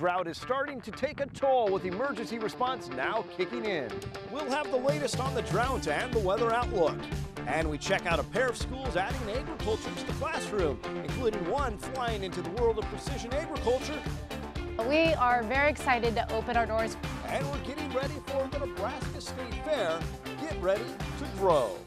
drought is starting to take a toll with emergency response now kicking in. We'll have the latest on the drought and the weather outlook. And we check out a pair of schools adding agriculture to the classroom, including one flying into the world of precision agriculture. We are very excited to open our doors. And we're getting ready for the Nebraska State Fair. Get ready to grow.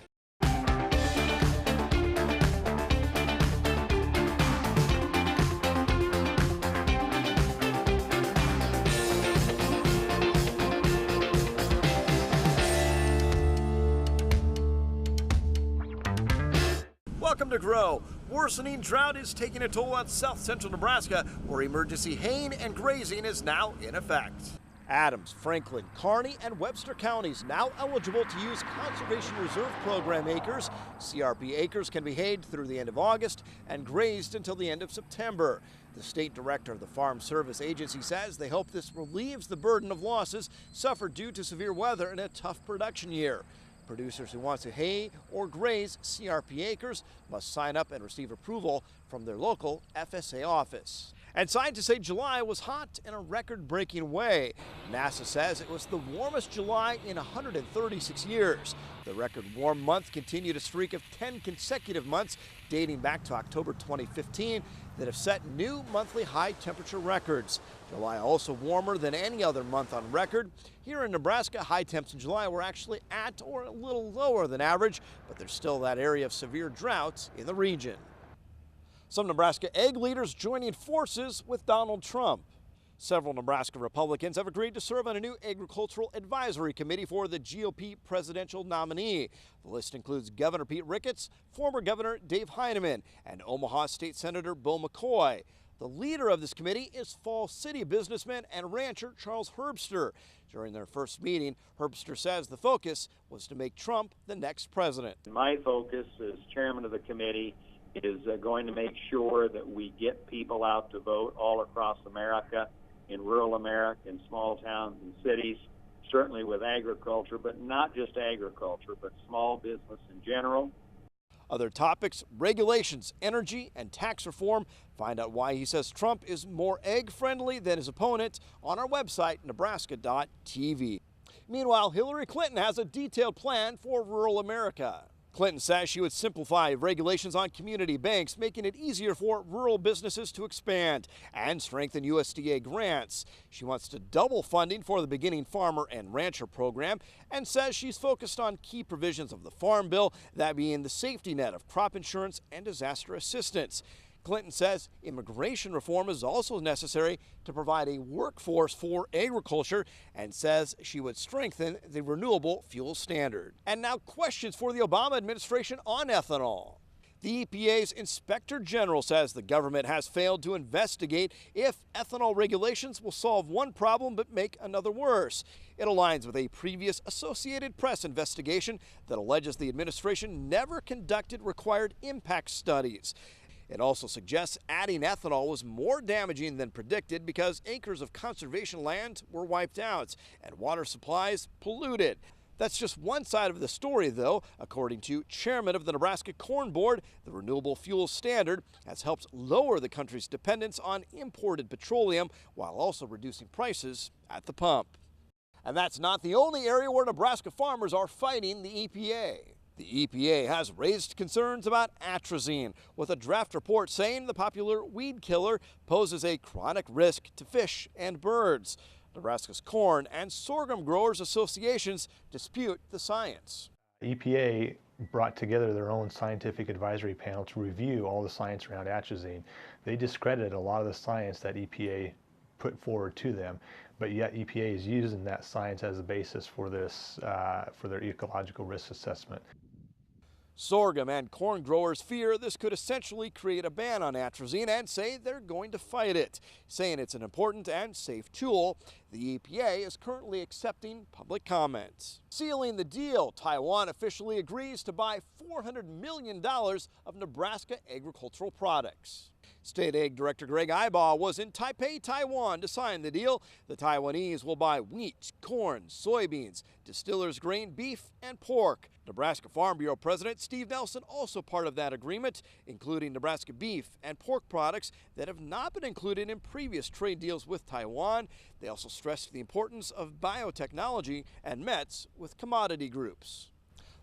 Welcome to Grow. Worsening drought is taking a toll on south central Nebraska, where emergency haying and grazing is now in effect. Adams, Franklin, Kearney, and Webster counties now eligible to use Conservation Reserve Program acres. CRP acres can be hayed through the end of August and grazed until the end of September. The state director of the Farm Service Agency says they hope this relieves the burden of losses suffered due to severe weather in a tough production year. Producers who want to hay or graze CRP acres must sign up and receive approval from their local FSA office. And scientists say July was hot in a record-breaking way. NASA says it was the warmest July in 136 years. The record warm month continued a streak of 10 consecutive months dating back to October 2015 that have set new monthly high temperature records. July also warmer than any other month on record. Here in Nebraska, high temps in July were actually at or a little lower than average, but there's still that area of severe drought in the region. Some Nebraska ag leaders joining forces with Donald Trump. Several Nebraska Republicans have agreed to serve on a new agricultural advisory committee for the GOP presidential nominee. The list includes Governor Pete Ricketts, former Governor Dave Heineman, and Omaha State Senator Bill McCoy. The leader of this committee is Falls City businessman and rancher Charles Herbster. During their first meeting, Herbster says the focus was to make Trump the next president. My focus as chairman of the committee is going to make sure that we get people out to vote all across America, in rural America, in small towns and cities, certainly with agriculture, but not just agriculture, but small business in general. Other topics: regulations, energy, and tax reform. Find out why he says Trump is more egg-friendly than his opponent on our website, Nebraska.tv. Meanwhile, Hillary Clinton has a detailed plan for rural America. Clinton says she would simplify regulations on community banks, making it easier for rural businesses to expand and strengthen USDA grants. She wants to double funding for the Beginning Farmer and Rancher program and says she's focused on key provisions of the Farm Bill, that being the safety net of crop insurance and disaster assistance. Clinton says immigration reform is also necessary to provide a workforce for agriculture and says she would strengthen the renewable fuel standard. And now questions for the Obama administration on ethanol. The EPA's Inspector General says the government has failed to investigate if ethanol regulations will solve one problem but make another worse. It aligns with a previous Associated Press investigation that alleges the administration never conducted required impact studies. It also suggests adding ethanol was more damaging than predicted because acres of conservation land were wiped out and water supplies polluted. That's just one side of the story, though. According to chairman of the Nebraska Corn Board, the renewable fuel standard has helped lower the country's dependence on imported petroleum while also reducing prices at the pump. And that's not the only area where Nebraska farmers are fighting the EPA. The EPA has raised concerns about atrazine, with a draft report saying the popular weed killer poses a chronic risk to fish and birds. Nebraska's corn and sorghum growers associations dispute the science. EPA brought together their own scientific advisory panel to review all the science around atrazine. They discredited a lot of the science that EPA put forward to them, but yet EPA is using that science as a basis for this, for their ecological risk assessment. Sorghum and corn growers fear this could essentially create a ban on atrazine and say they're going to fight it, saying it's an important and safe tool. The EPA is currently accepting public comments. Sealing the deal, Taiwan officially agrees to buy $400 million of Nebraska agricultural products. State Ag Director Greg Ibaugh was in Taipei, Taiwan to sign the deal. The Taiwanese will buy wheat, corn, soybeans, distillers grain, beef, and pork. Nebraska Farm Bureau President Steve Nelson also part of that agreement, including Nebraska beef and pork products that have not been included in previous trade deals with Taiwan. They also stressed the importance of biotechnology and METs with commodity groups.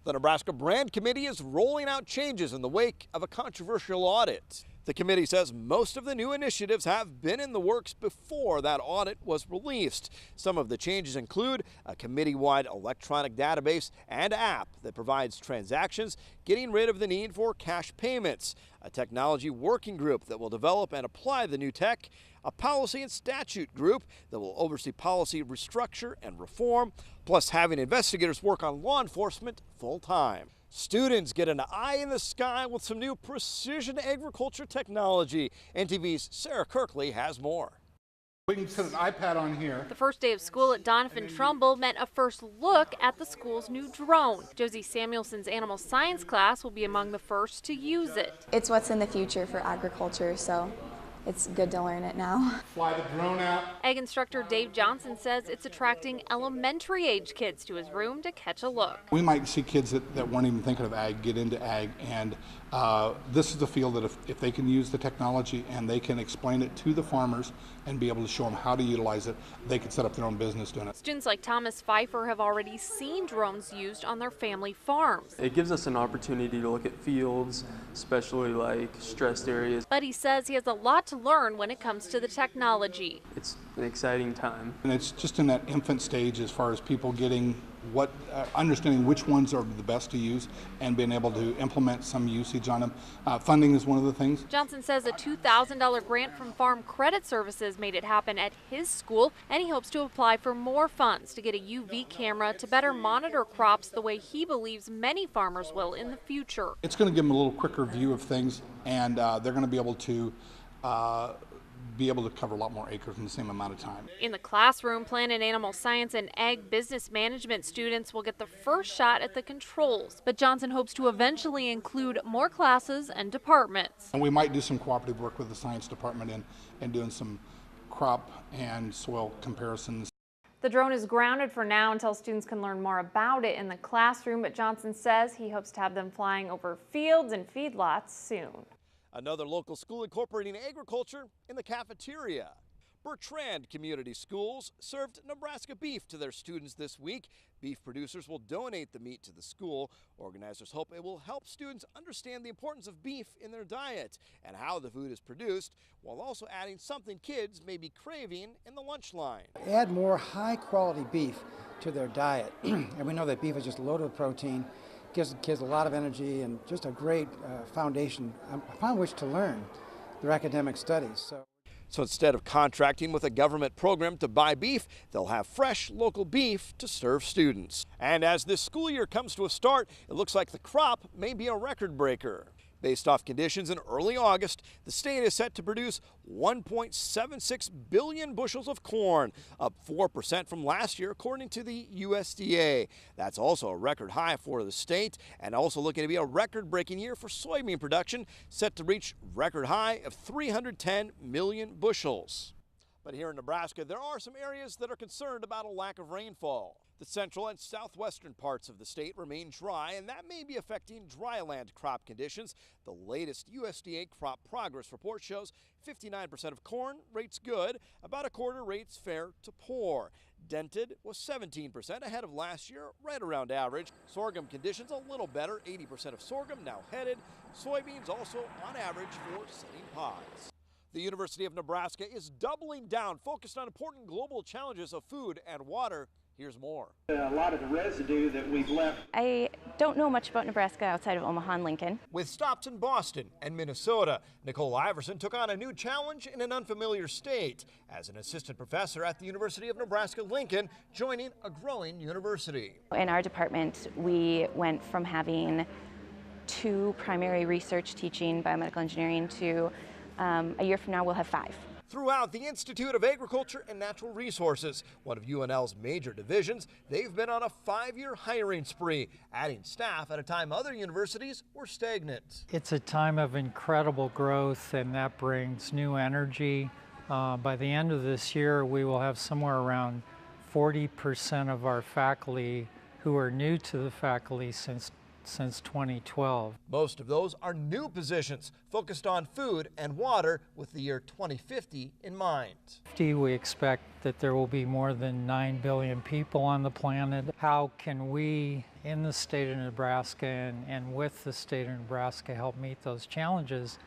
The Nebraska Brand Committee is rolling out changes in the wake of a controversial audit. The committee says most of the new initiatives have been in the works before that audit was released. Some of the changes include a committee-wide electronic database and app that provides transactions, getting rid of the need for cash payments, a technology working group that will develop and apply the new tech, a policy and statute group that will oversee policy restructure and reform, plus having investigators work on law enforcement full-time. Students get an eye in the sky with some new precision agriculture technology. NTV's Sarah Kirkley has more. We can put an iPad on here. The first day of school at Donovan Trumbull meant a first look at the school's new drone. Josie Samuelson's animal science class will be among the first to use it. It's what's in the future for agriculture, so it's good to learn it now. Fly the drone out. Ag instructor Dave Johnson says it's attracting elementary age kids to his room to catch a look. We might see kids that weren't even thinking of ag get into ag, and this is the field that if they can use the technology and they can explain it to the farmers and be able to show them how to utilize it, they can set up their own business doing it. Students like Thomas Pfeiffer have already seen drones used on their family farms. It gives us an opportunity to look at fields, especially like stressed areas. But he says he has a lot to learn when it comes to the technology. It's an exciting time. And it's just in that infant stage as far as people getting understanding which ones are the best to use and being able to implement some usage on them. Funding is one of the things. Johnson says a $2,000 grant from Farm Credit Services made it happen at his school, and he hopes to apply for more funds to get a UV camera to better monitor crops the way he believes many farmers will in the future. It's going to give them a little quicker view of things, and they're going to be able to cover a lot more acres in the same amount of time. In the classroom, plant and animal science and ag business management students will get the first shot at the controls, but Johnson hopes to eventually include more classes and departments. And we might do some cooperative work with the science department and doing some crop and soil comparisons. The drone is grounded for now until students can learn more about it in the classroom, but Johnson says he hopes to have them flying over fields and feedlots soon. Another local school incorporating agriculture in the cafeteria. Bertrand Community Schools served Nebraska beef to their students this week. Beef producers will donate the meat to the school. Organizers hope it will help students understand the importance of beef in their diet and how the food is produced, while also adding something kids may be craving in the lunch line. Add more high-quality beef to their diet. And we know that beef is just loaded with protein, gives the kids a lot of energy and just a great foundation upon which to learn their academic studies. So instead of contracting with a government program to buy beef, they'll have fresh local beef to serve students. And as this school year comes to a start, it looks like the crop may be a record breaker. Based off conditions in early August, the state is set to produce 1.76 billion bushels of corn, up 4% from last year, according to the USDA. That's also a record high for the state, and also looking to be a record-breaking year for soybean production, set to reach record high of 310 million bushels. But here in Nebraska, there are some areas that are concerned about a lack of rainfall. The central and southwestern parts of the state remain dry, and that may be affecting dryland crop conditions. The latest USDA crop progress report shows 59% of corn rates good, about a quarter rates fair to poor. Dented was 17% ahead of last year, right around average. Sorghum conditions a little better, 80% of sorghum now headed. Soybeans also on average for setting pods. The University of Nebraska is doubling down, focused on important global challenges of food and water. Here's more. A lot of the residue that we've left. I don't know much about Nebraska outside of Omaha and Lincoln. With stops in Boston and Minnesota, Nicole Iverson took on a new challenge in an unfamiliar state as an assistant professor at the University of Nebraska-Lincoln, joining a growing university. In our department, we went from having 2 primary research teaching biomedical engineering to a year from now we'll have 5. Throughout the Institute of Agriculture and Natural Resources, one of UNL's major divisions, they've been on a 5-year hiring spree, adding staff at a time other universities were stagnant. It's a time of incredible growth, and that brings new energy. By the end of this year, we will have somewhere around 40% of our faculty who are new to the faculty since 2012. Most of those are new positions focused on food and water with the year 2050 in mind. We expect that there will be more than 9 billion people on the planet. How can we in the state of Nebraska and with the state of Nebraska help meet those challenges?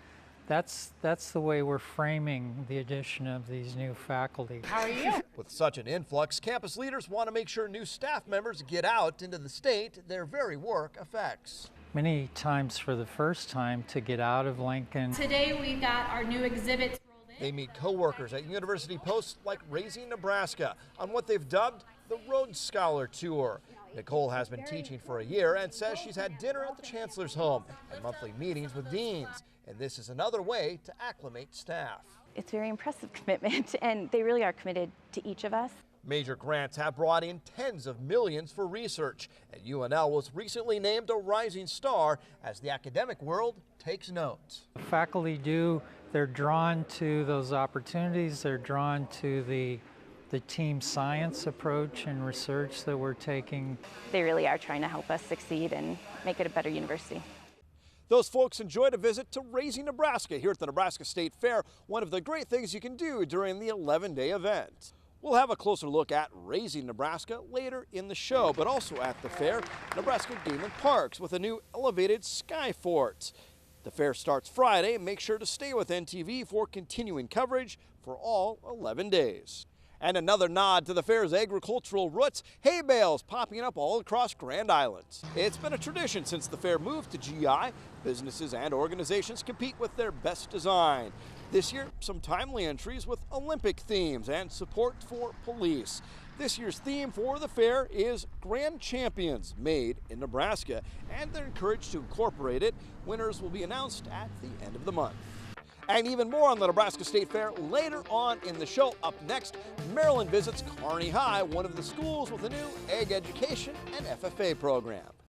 That's the way we're framing the addition of these new faculty. How are you? With such an influx, campus leaders want to make sure new staff members get out into the state their very work affects. Many times for the first time to get out of Lincoln. Today we've got our new exhibits rolled in. They meet co-workers at university posts like Raising Nebraska on what they've dubbed the Rhodes Scholar Tour. Nicole has been teaching for a year and says she's had dinner at the chancellor's home and monthly meetings with deans. And this is another way to acclimate staff. It's a very impressive commitment, and they really are committed to each of us. Major grants have brought in tens of millions for research, and UNL was recently named a rising star as the academic world takes note. Faculty they're drawn to those opportunities, they're drawn to the team science approach and research that we're taking. They really are trying to help us succeed and make it a better university. Those folks enjoyed a visit to Raising Nebraska here at the Nebraska State Fair, one of the great things you can do during the 11-day event. We'll have a closer look at Raising Nebraska later in the show, but also at the fair, Nebraska Game and Parks with a new elevated sky fort. The fair starts Friday. Make sure to stay with NTV for continuing coverage for all 11 days. And another nod to the fair's agricultural roots, hay bales popping up all across Grand Island. It's been a tradition since the fair moved to GI. Businesses and organizations compete with their best design. This year, some timely entries with Olympic themes and support for police. This year's theme for the fair is Grand Champions Made in Nebraska, and they're encouraged to incorporate it. Winners will be announced at the end of the month. And even more on the Nebraska State Fair later on in the show. Up next, Maryland visits Kearney High, one of the schools with a new ag education and FFA program.